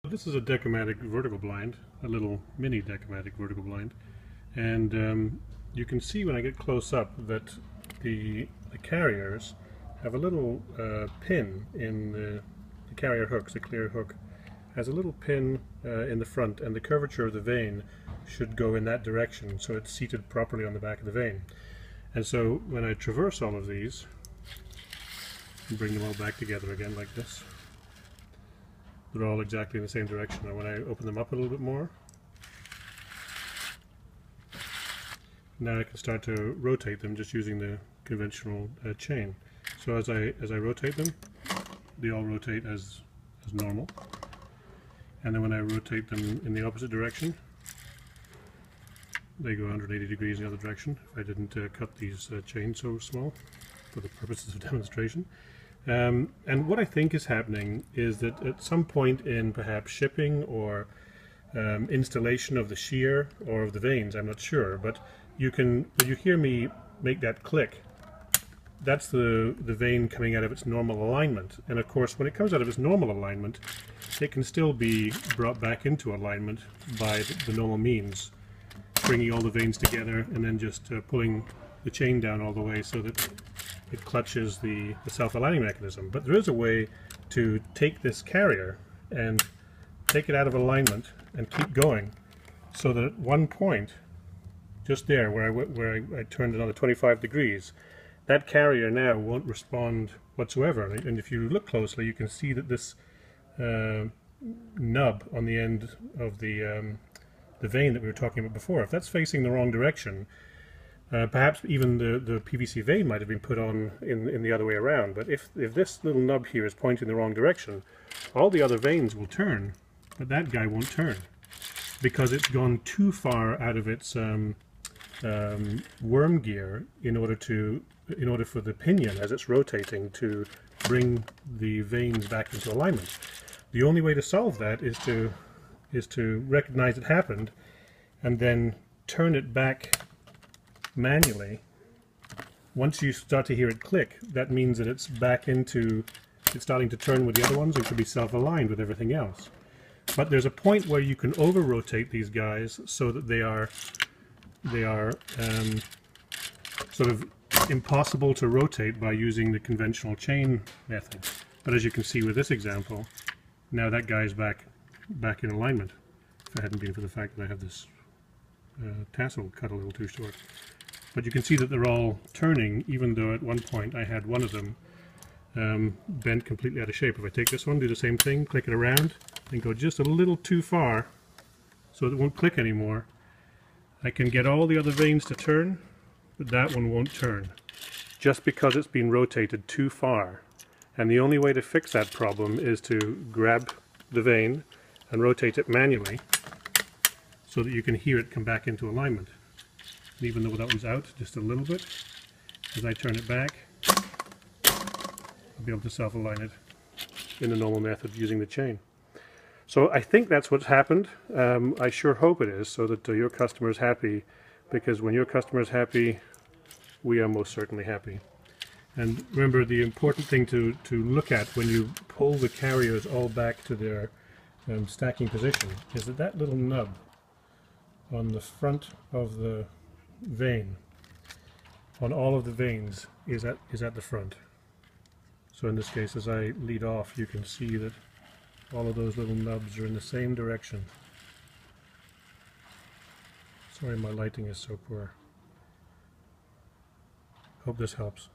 This is a Decomatic vertical blind, a little mini Decomatic vertical blind, and you can see when I get close up that the carriers have a little pin in the carrier hooks. The clear hook has a little pin in the front, and the curvature of the vane should go in that direction, so it's seated properly on the back of the vane. And so when I traverse all of these and bring them all back together again like this, they're all exactly in the same direction. And when I open them up a little bit more, now I can start to rotate them just using the conventional chain. So as I rotate them, they all rotate as normal. And then when I rotate them in the opposite direction, they go 180 degrees in the other direction. If I didn't cut these chains so small for the purposes of demonstration. And what I think is happening is that at some point in perhaps shipping or installation of the shear or of the vanes, I'm not sure, but when you hear me make that click, that's the vane coming out of its normal alignment. And of course, when it comes out of its normal alignment, it can still be brought back into alignment by the normal means, bringing all the vanes together and then just pulling the chain down all the way so that it clutches the self-aligning mechanism. But there is a way to take this carrier and take it out of alignment and keep going, so that at one point, just there where I turned another 25 degrees, that carrier now won't respond whatsoever. And if you look closely, you can see that this nub on the end of the vane that we were talking about before, if that's facing the wrong direction, perhaps even the PVC vane might have been put on in the other way around. But if this little nub here is pointing the wrong direction, all the other vanes will turn, but that guy won't turn because it's gone too far out of its worm gear in order for the pinion, as it's rotating, to bring the vanes back into alignment. The only way to solve that is to recognize it happened and then turn it back manually. Once you start to hear it click, that means that it's starting to turn with the other ones and could be self-aligned with everything else. But there's a point where you can over-rotate these guys so that they are sort of impossible to rotate by using the conventional chain method. But as you can see with this example, now that guy's back in alignment, if it hadn't been for the fact that I have this tassel cut a little too short. But you can see that they're all turning, even though at one point I had one of them bent completely out of shape. If I take this one, do the same thing, click it around, and go just a little too far so it won't click anymore, I can get all the other vanes to turn, but that one won't turn, just because it's been rotated too far. And the only way to fix that problem is to grab the vane and rotate it manually so that you can hear it come back into alignment. And even though that one's out just a little bit, as I turn it back, I'll be able to self-align it in the normal method using the chain. So I think that's what's happened. I sure hope it is, so that your customer is happy, because when your customer is happy, we are most certainly happy. And remember, the important thing to look at when you pull the carriers all back to their stacking position is that little nub on the front of the vane, on all of the vanes, is at the front. So in this case, as I lead off, you can see that all of those little nubs are in the same direction. Sorry, my lighting is so poor. Hope this helps.